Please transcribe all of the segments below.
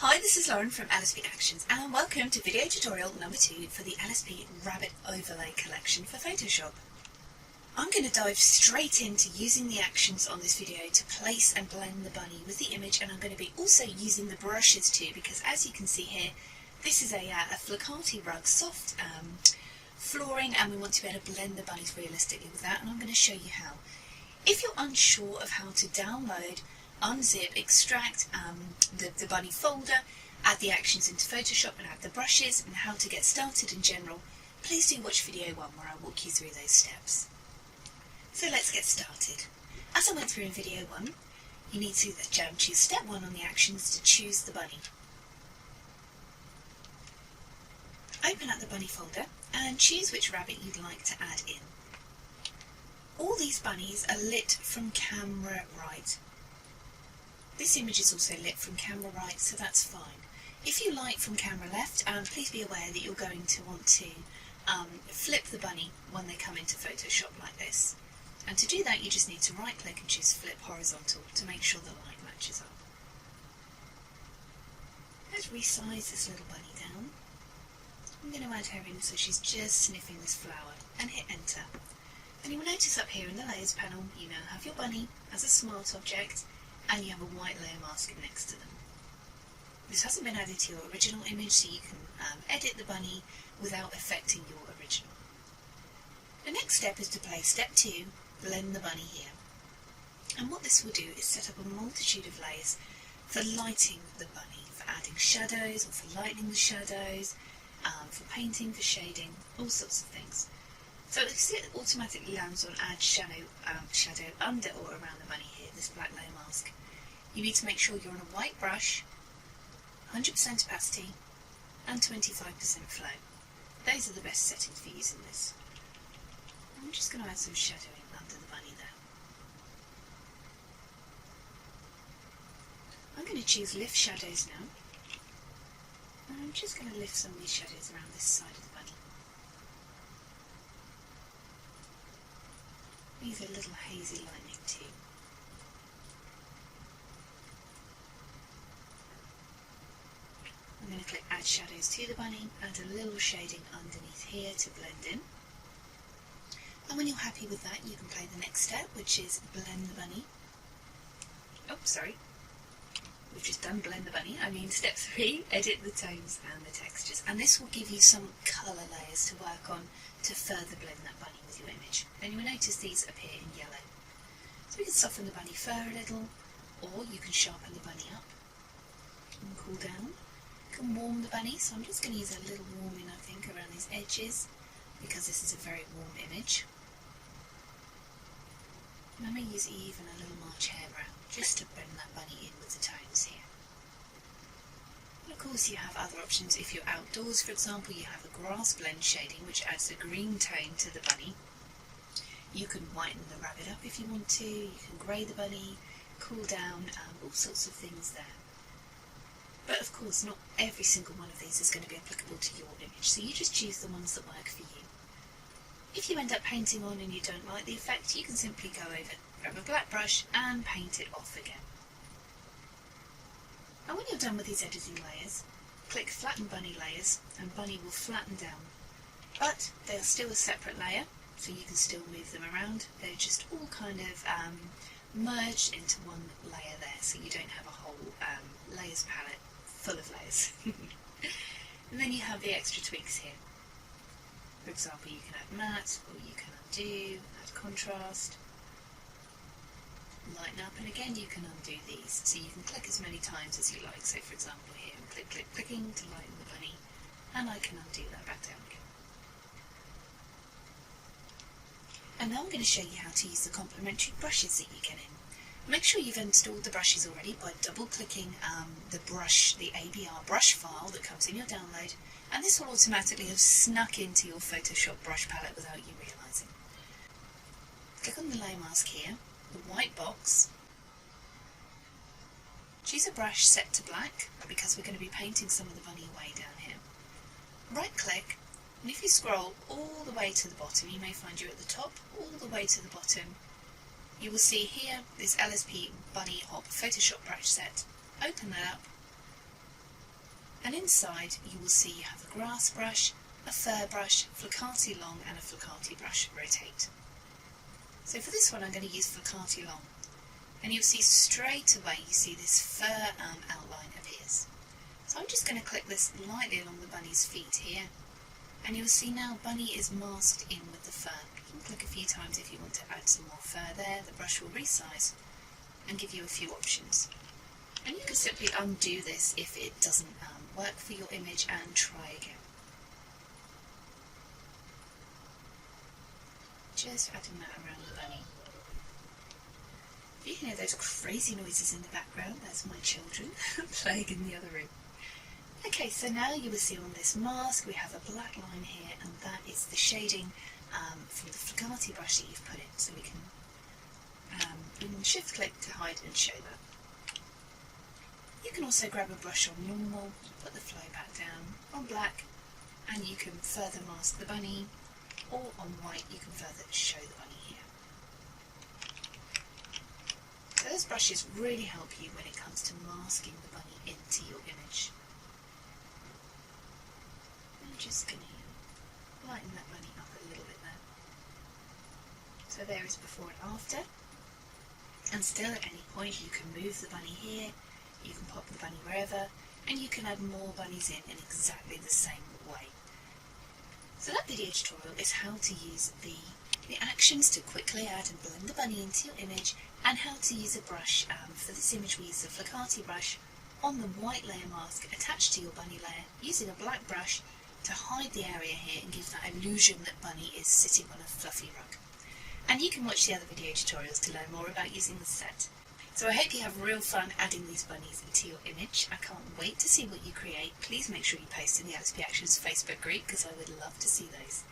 Hi, this is Lauren from LSP Actions and welcome to video tutorial number 2 for the LSP Rabbit Overlay collection for Photoshop. I'm going to dive straight into using the actions on this video to place and blend the bunny with the image, and I'm going to be also using the brushes too, because as you can see here, this is a flaccati rug, soft flooring, and we want to be able to blend the bunnies realistically with that, and I'm going to show you how. If you're unsure of how to download, unzip, extract the bunny folder, add the actions into Photoshop and add the brushes, and how to get started in general, please do watch video 1 where I walk you through those steps. So let's get started. As I went through in video 1, you need to choose step 1 on the actions to choose the bunny. Open up the bunny folder and choose which rabbit you'd like to add in. All these bunnies are lit from camera right. This image is also lit from camera right, so that's fine. If you light from camera left, please be aware that you're going to want to flip the bunny when they come into Photoshop like this. And to do that, you just need to right click and choose flip horizontal to make sure the light matches up. Let's resize this little bunny down. I'm going to add her in so she's just sniffing this flower, and hit enter. And you will notice up here in the layers panel, you now have your bunny as a smart object, and you have a white layer mask next to them. This hasn't been added to your original image, so you can edit the bunny without affecting your original. The next step is to play step 2, blend the bunny here. And what this will do is set up a multitude of layers for lighting the bunny, for adding shadows or for lightening the shadows, for painting, for shading, all sorts of things. So it automatically lands on add shadow under or around the bunny here, this black layer mask. You need to make sure you're on a white brush, 100% opacity and 25% flow. Those are the best settings for using this. I'm just going to add some shadowing under the bunny there. I'm going to choose lift shadows now. And I'm just going to lift some of these shadows around this side of the bunny. These are a little hazy lightning too. I'm going to click add shadows to the bunny, add a little shading underneath here to blend in. And when you're happy with that, you can play the next step, which is blend the bunny. Oh, sorry. We've just done blend the bunny. I mean step 3, edit the tones and the textures. And this will give you some colour layers to work on to further blend that bunny with your image. And you will notice these appear in yellow. So we can soften the bunny fur a little, or you can sharpen the bunny up and cool down. You can warm the bunny, so I'm just going to use a little warming, I think, around these edges, because this is a very warm image. And I'm going to use even a little March Hare Brown, just to blend that bunny in with the tones here. And of course you have other options. If you're outdoors, for example, you have a grass blend shading, which adds a green tone to the bunny. You can whiten the rabbit up if you want to, you can grey the bunny, cool down, all sorts of things there. But of course, not every single one of these is going to be applicable to your image, so you just choose the ones that work for you. If you end up painting on and you don't like the effect, you can simply go over, grab a black brush and paint it off again. And when you're done with these editing layers, click Flatten Bunny Layers and Bunny will flatten down. But they are still a separate layer, so you can still move them around. They're just all kind of merged into one layer there, so you don't have a whole layers palette full of layers. And then you have the extra tweaks here. For example, you can add matte, or you can undo, add contrast, lighten up, and again you can undo these. So you can click as many times as you like. So for example here, I'm clicking to lighten the bunny, and I can undo that back down again. And now I'm going to show you how to use the complementary brushes that you get in. Make sure you've installed the brushes already by double-clicking the ABR brush file that comes in your download, and this will automatically have snuck into your Photoshop brush palette without you realising. Click on the layer mask here, the white box. Choose a brush set to black, because we're going to be painting some of the bunny away down here. Right-click, and if you scroll all the way to the bottom, you may find you're at the top, all the way to the bottom, you will see here this LSP Bunny Hop Photoshop brush set. Open that up And inside you will see you have a grass brush, a fur brush, flickati long and a flickati brush rotate. So for this one I'm going to use flickati long, and you'll see straight away you see this fur outline appears. So I'm just going to click this lightly along the bunny's feet here, and you'll see now Bunny is masked in with the fur. You can click a few times if you want to add some more fur there. The brush will resize and give you a few options. And you can simply undo this if it doesn't work for your image and try again. Just adding that around the bunny. If you can hear those crazy noises in the background, that's my children playing in the other room. Okay, so now you will see on this mask we have a black line here, and that is the shading from the flickati brush that you've put in. So we can shift click to hide and show that. You can also grab a brush on normal, put the flow back down on black, and you can further mask the bunny, or on white you can further show the bunny here. So those brushes really help you when it comes to masking the bunny into your image. I'm just going to lighten that bunny up a little bit there. So there is before and after, and still at any point you can move the bunny here, you can pop the bunny wherever, and you can add more bunnies in exactly the same way. So that video tutorial is how to use the actions to quickly add and blend the bunny into your image, and how to use a brush. For this image we use the flickati brush on the white layer mask attached to your bunny layer, using a black brush to hide the area here and give that illusion that Bunny is sitting on a fluffy rug. And you can watch the other video tutorials to learn more about using the set. So I hope you have real fun adding these bunnies into your image. I can't wait to see what you create. Please make sure you post in the LSP Actions Facebook group, because I would love to see those.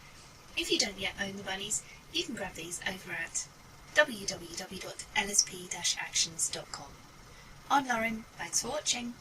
If you don't yet own the bunnies, you can grab these over at www.lsp-actions.com. I'm Lauren, thanks for watching.